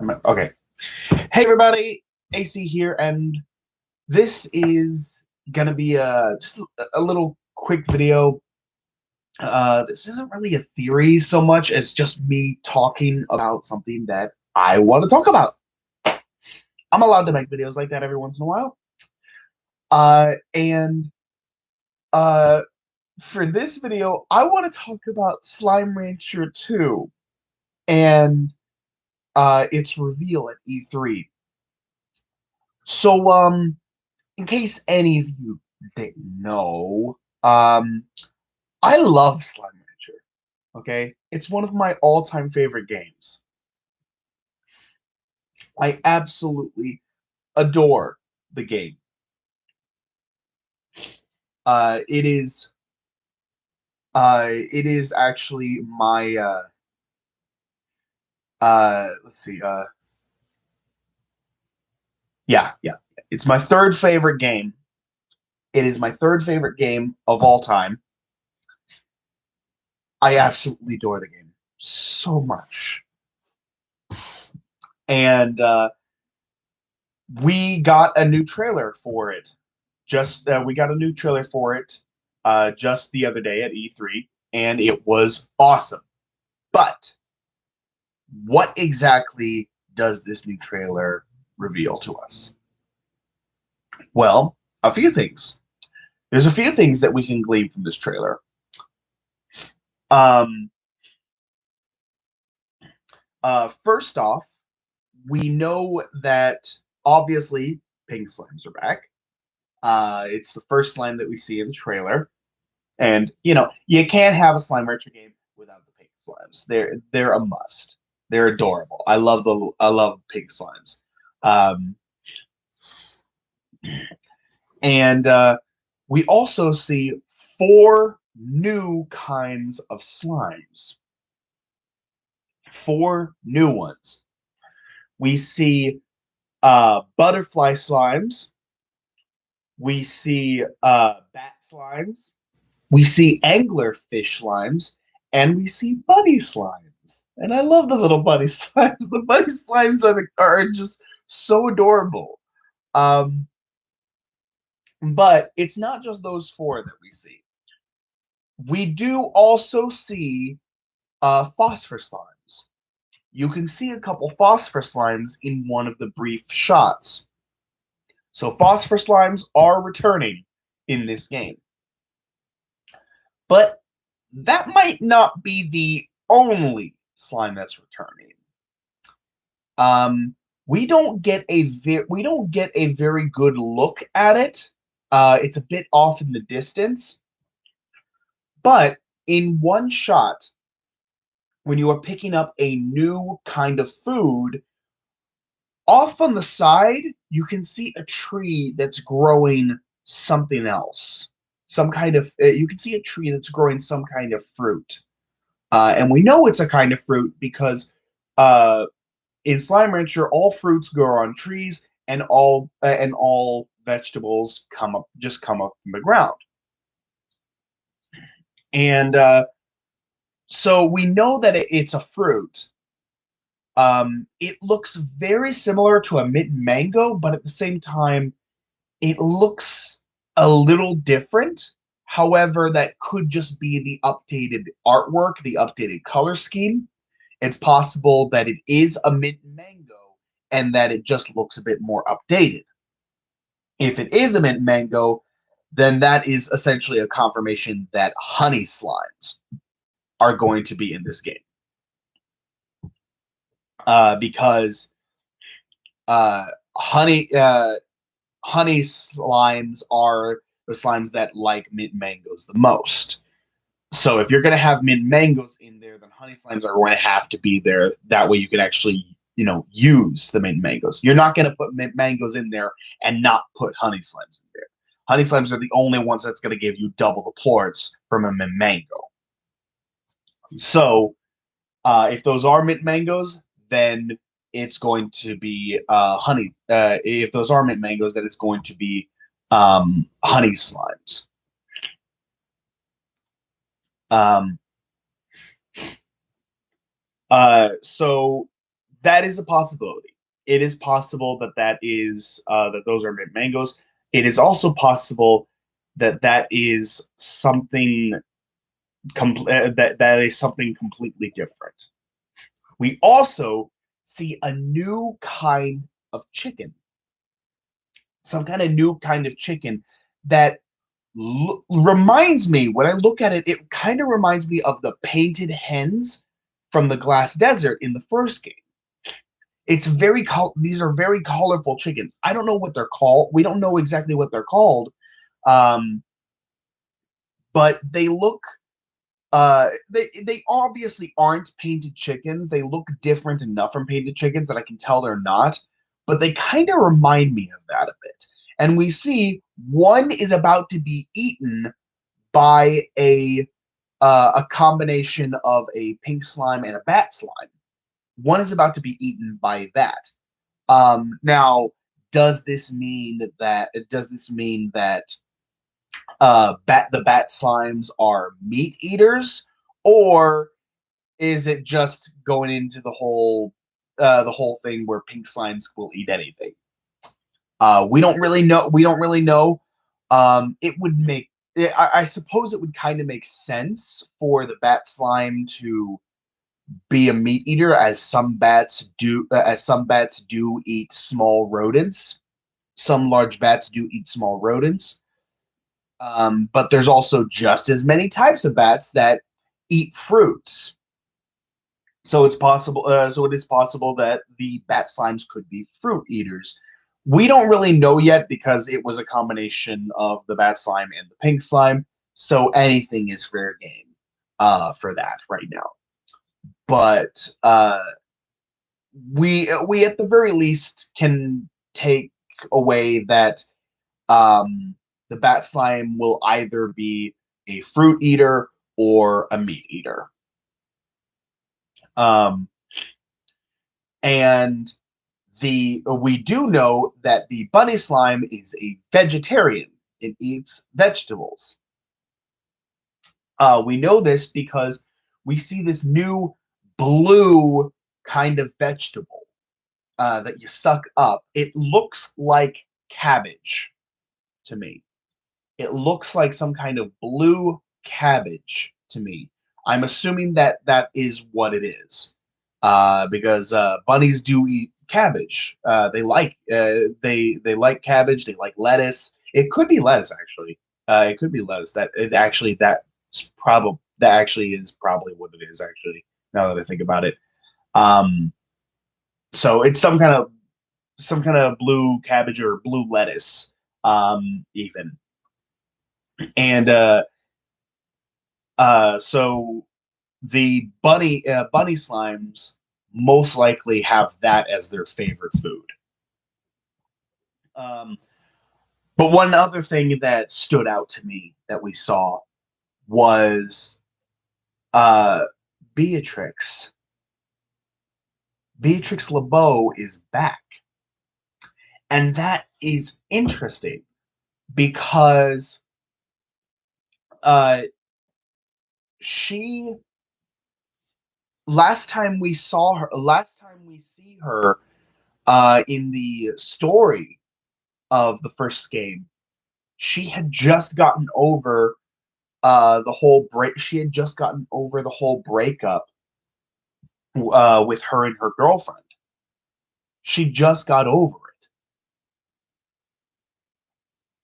Okay. Hey everybody, AC here, and this is gonna be just a little quick video. This isn't really a theory so much as just me talking about something that I want to talk about. I'm allowed to make videos like that every once in a while. And uh, for this video, I want to talk about Slime Rancher 2 and its reveal at E3. So, in case any of you didn't know, I love Slime Rancher. Okay, it's one of my all-time favorite games. I absolutely adore the game. It is it is actually my let's see yeah, it's my third favorite game. It is my third favorite game of all time. I absolutely adore the game so much. And we got a new trailer for it. Just we got a new trailer for it just the other day at E3, and it was awesome. But what exactly does this new trailer reveal to us? Well, a few things. There's a few things that we can glean from this trailer. Um, First off, we know that obviously pink slimes are back. It's the first slime that we see in the trailer. And you can't have a Slime Rancher game without the pink slimes. They're a must. They're adorable. I love pink slimes. Um, and we also see four new kinds of slimes. Four new ones. We see butterfly slimes. We see bat slimes. We see anglerfish slimes, and we see bunny slimes. And I love the little bunny slimes. The bunny slimes are just so adorable. Um, but it's not just those four that we see. We do also see phosphor slimes. You can see a couple phosphor slimes in one of the brief shots. So phosphor slimes are returning in this game. But that might not be the only slime that's returning. Um, we don't get a very good look at it. It's a bit off in the distance, but in one shot, when you are picking up a new kind of food, off on the side, you can see a tree that's growing something else. Some kind of you can see a tree that's growing some kind of fruit. And we know it's a kind of fruit because in Slime Rancher, all fruits grow on trees, and all vegetables come up from the ground. And so we know that it's a fruit. It looks very similar to a mint mango, but at the same time, it looks a little different. However, that could just be the updated artwork, the updated color scheme. It's possible that it is a mint mango and that it just looks a bit more updated. If it is a mint mango, then that is essentially a confirmation that honey slimes are going to be in this game. Because uh, honey honey slimes are the slimes that like mint mangoes the most. So if you're going to have mint mangoes in there, then honey slimes are going to have to be there. That way you can actually, use the mint mangoes. You're not going to put mint mangoes in there and not put honey slimes in there. Honey slimes are the only ones that's going to give you double the plorts from a mint mango. So if those are mint mangoes, then it's going to be honey. If those are mint mangoes, then it's going to be honey slimes. Um, so that is a possibility. It is possible that that those are mint mangoes. It is also possible that that is something that is something completely different. We also see a new kind of chicken, some kind of new kind of chicken that reminds me, when I look at it, it kind of reminds me of the painted hens from the Glass Desert in the first game. It's these are very colorful chickens. I don't know what they're called. We don't know exactly what they're called. Um, but they look they obviously aren't painted chickens. They look different enough from painted chickens that I can tell they're not, but they kind of remind me of that a bit. And we see one is about to be eaten by a combination of a pink slime and a bat slime. One is about to be eaten by that. Now, does this mean that the bat slimes are meat eaters, or is it just going into the whole thing where pink slimes will eat anything? We don't really know. We don't really know. It would make I suppose it would kind of make sense for the bat slime to be a meat eater, as some bats do eat small rodents. Some large bats do eat small rodents. But there's also just as many types of bats that eat fruits. So it's possible. So it is possible that the bat slimes could be fruit eaters. We don't really know yet because it was a combination of the bat slime and the pink slime. So anything is fair game for that right now. But we at the very least can take away that the bat slime will either be a fruit eater or a meat eater. Um, and the we do know that the bunny slime is a vegetarian. It eats vegetables. We know this because we see this new blue kind of vegetable that you suck up. It looks like cabbage to me. It looks like some kind of blue cabbage to me. I'm assuming that that is what it is, because bunnies do eat cabbage. They like cabbage. They like lettuce. It could be lettuce actually. It could be lettuce. That actually is probably what it is actually. Now that I think about it, um, so it's some kind of blue cabbage or blue lettuce, even. And so the bunny slimes most likely have that as their favorite food. Um, but one other thing that stood out to me that we saw was uh, Beatrix. Beatrix LeBeau is back, and that is interesting because uh, she last time we see her in the story of the first game, she had just gotten over the whole break. She had just gotten over the whole breakup with her and her girlfriend. She just got over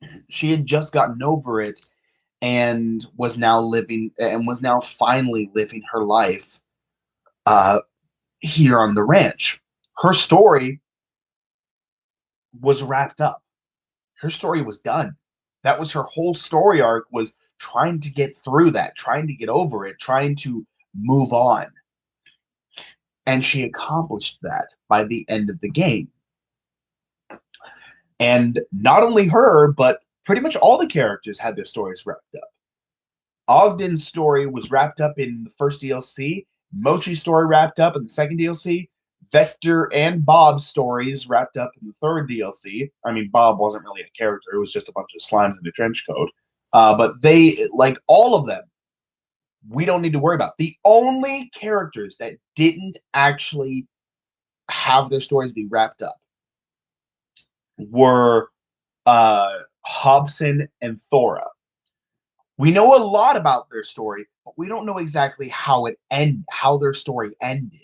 it. She had just gotten over it and was now finally living her life uh, here on the ranch. Her story was wrapped up. Her story was done. That was her whole story arc, was trying to get through that, trying to get over it, trying to move on. And she accomplished that by the end of the game. And not only her, but pretty much all the characters had their stories wrapped up. Ogden's story was wrapped up in the first DLC. Mochi's story wrapped up in the second DLC. Vector and Bob's stories wrapped up in the third DLC. I mean, Bob wasn't really a character; it was just a bunch of slimes in a trench coat. But they, like all of them, we don't need to worry about. The only characters that didn't actually have their stories be wrapped up were Hobson and Thora. We know a lot about their story, but we don't know exactly how their story ended.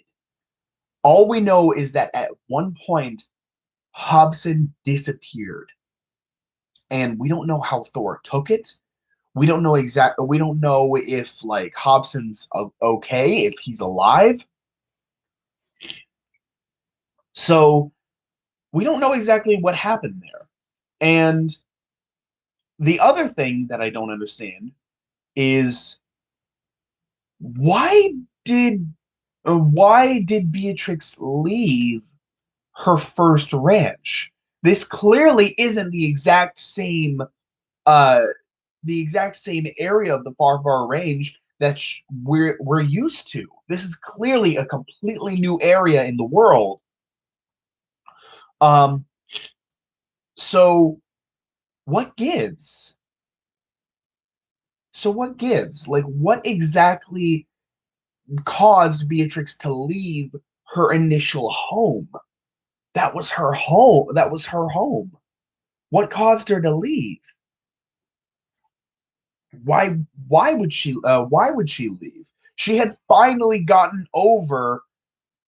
All we know is that at one point Hobson disappeared, and we don't know how Thor took it. We don't know if like Hobson's okay, if he's alive. So we don't know exactly what happened there. And the other thing that I don't understand is why did why did Beatrix leave her first ranch? This clearly isn't uh the exact same area of the Far Range that we're used to. This is clearly a completely new area in the world. Um, so what gives? So what gives? Like, what exactly caused Beatrix to leave her initial home? That was her home. That was her home. What caused her to leave? Why? Why would she leave? She had finally gotten over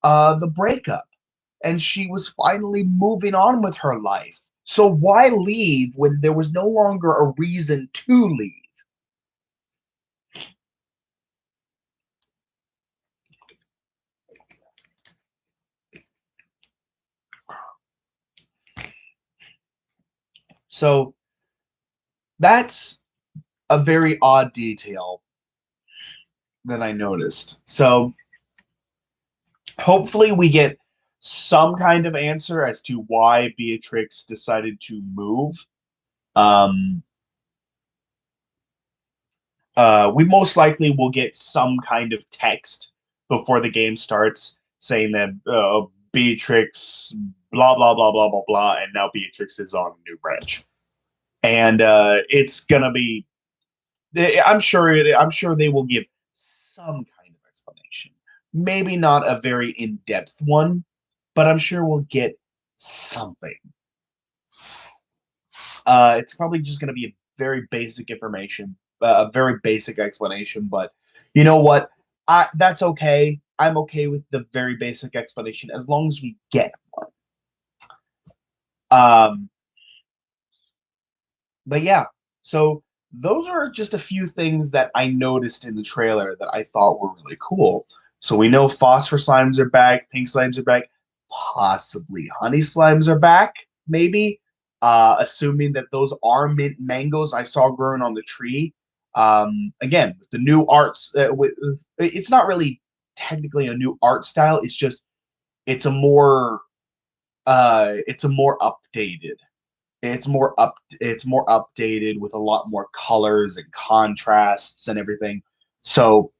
the breakup, and she was finally moving on with her life. So why leave when there was no longer a reason to leave? So that's a very odd detail that I noticed. So hopefully we get some kind of answer as to why Beatrix decided to move. Um, we most likely will get some kind of text before the game starts saying that Beatrix blah blah blah blah blah blah, and now Beatrix is on a new branch, and it's gonna be. I'm sure they will give some kind of explanation. Maybe not a very in-depth one, but I'm sure we'll get something. It's probably just going to be a very basic information, a very basic explanation. But you know what? That's okay. I'm okay with the very basic explanation as long as we get one. Um, but yeah, so those are just a few things that I noticed in the trailer that I thought were really cool. So we know phosphor slimes are back, pink slimes are back, possibly honey slimes are back, maybe. Assuming that those are mint mangoes I saw growing on the tree. Again, with the new arts, it's not really technically a new art style. It's just it's a more it's a more updated it's more updated with a lot more colors and contrasts and everything. So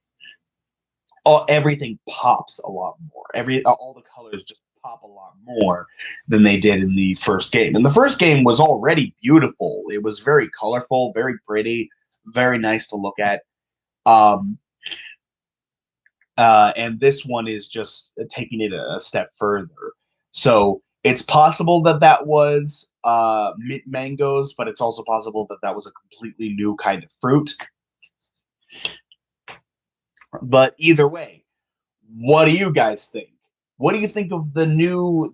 everything pops a lot more. All the colors just pop a lot more than they did in the first game. And the first game was already beautiful. It was very colorful, very pretty, very nice to look at. Um, and this one is just taking it a step further. So it's possible that that was mint mangoes, but it's also possible that that was a completely new kind of fruit. But either way, what do you guys think? What do you think of the new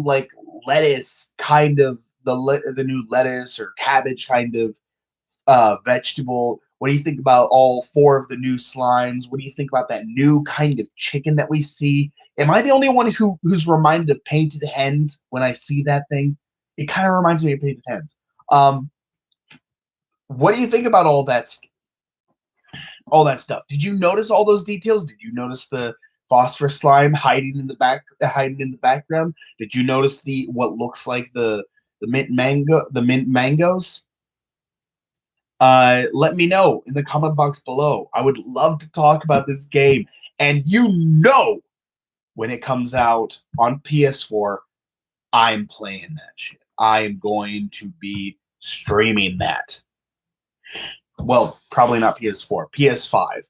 like lettuce kind of the new lettuce or cabbage kind of vegetable? What do you think about all four of the new slimes? What do you think about that new kind of chicken that we see? Am I the only one who's reminded of painted hens when I see that thing? It kind of reminds me of painted hens. Um, what do you think about all that stuff? Did you notice all those details? Did you notice the phosphor slime hiding in the background? Did you notice the what looks like the mint mangoes? Let me know in the comment box below. I would love to talk about this game. And you know, when it comes out on PS4, I'm playing that shit. I'm going to be streaming that. Well, probably not PS4, PS5.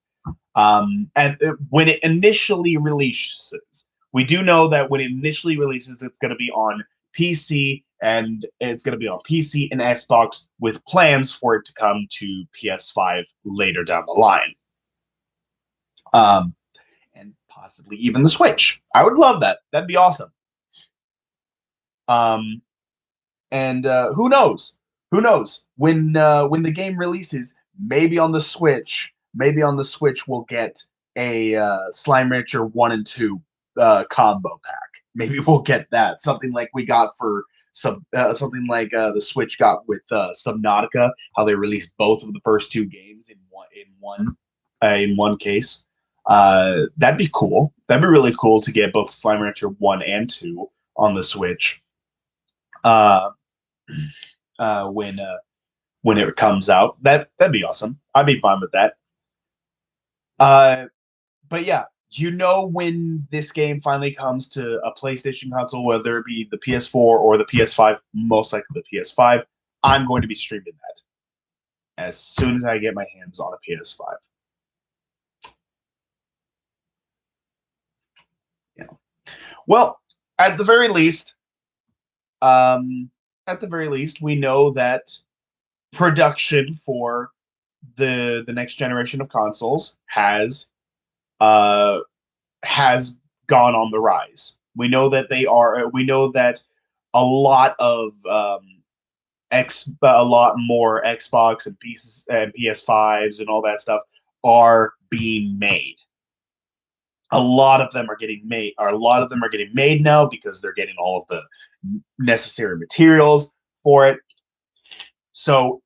And when it initially releases, We do know that when it initially releases, it's going to be on PC, and it's going to be on PC and Xbox, with plans for it to come to PS5 later down the line. And possibly even the Switch. I would love that. That'd be awesome. And who knows? Who knows? When the game releases, maybe on the Switch, we'll get a Slime Rancher 1 and 2 combo pack. Maybe we'll get that. Something like we got for something like the Switch got with Subnautica, how they released both of the first two games in one case. That'd be cool. That'd be really cool to get both Slime Rancher 1 and 2 on the Switch. When it comes out, that'd be awesome. I'd be fine with that. But yeah, when this game finally comes to a PlayStation console, whether it be the PS4 or the PS5, most likely the PS5, I'm going to be streaming that as soon as I get my hands on a PS5. Yeah. Well, at the very least, we know that production for the next generation of consoles has gone on the rise. We know that a lot more Xbox and PS5s and all that stuff are being made. A lot of them are getting made. Now because they're getting all of the necessary materials for it. So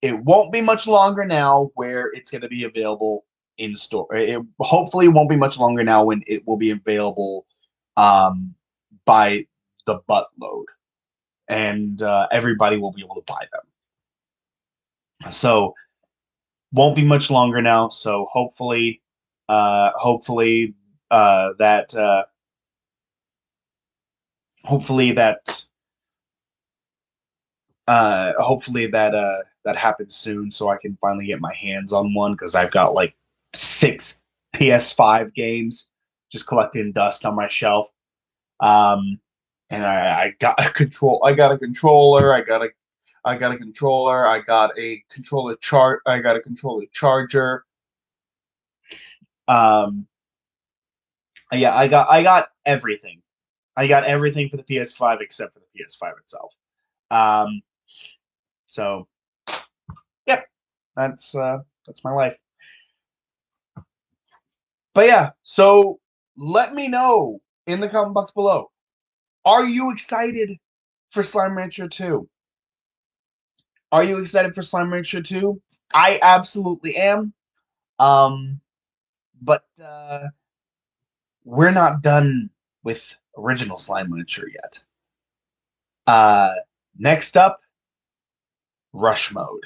it won't be much longer now where it's going to be available in store. It hopefully won't be much longer now when it will be available by the buttload, and everybody will be able to buy them. So won't be much longer now. So hopefully that happens soon, so I can finally get my hands on one, because I've got like 6 PS5 games just collecting dust on my shelf. And I got a controller. I got a controller. I got a controller charger. Yeah, I got everything. I got everything for the PS5 except for the PS5 itself. So, yep, that's my life. But yeah, so let me know in the comment box below. Are you excited for Slime Rancher 2? Are you excited for Slime Rancher 2? I absolutely am. But we're not done with original Slime Rancher yet. Next up, Rush Mode.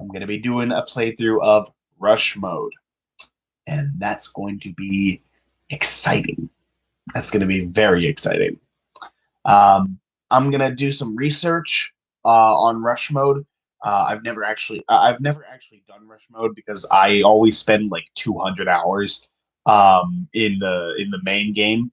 I'm going to be doing a playthrough of Rush Mode, and that's going to be exciting. That's going to be very exciting. I'm going to do some research on Rush Mode. I've never actually done Rush Mode because I always spend like 200 hours in the main game,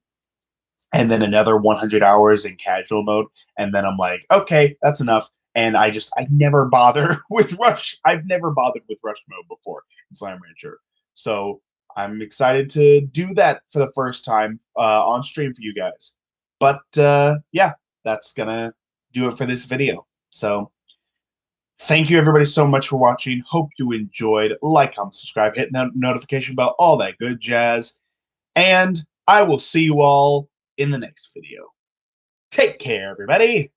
and then another 100 hours in casual mode, and then I'm like, okay, that's enough. And I never bother with Rush. I've never bothered with Rush Mode before in Slime Rancher, so I'm excited to do that for the first time on stream for you guys. But yeah, that's gonna do it for this video. So thank you everybody so much for watching. Hope you enjoyed. Like, comment, subscribe, hit the notification bell, all that good jazz. And I will see you all in the next video. Take care, everybody.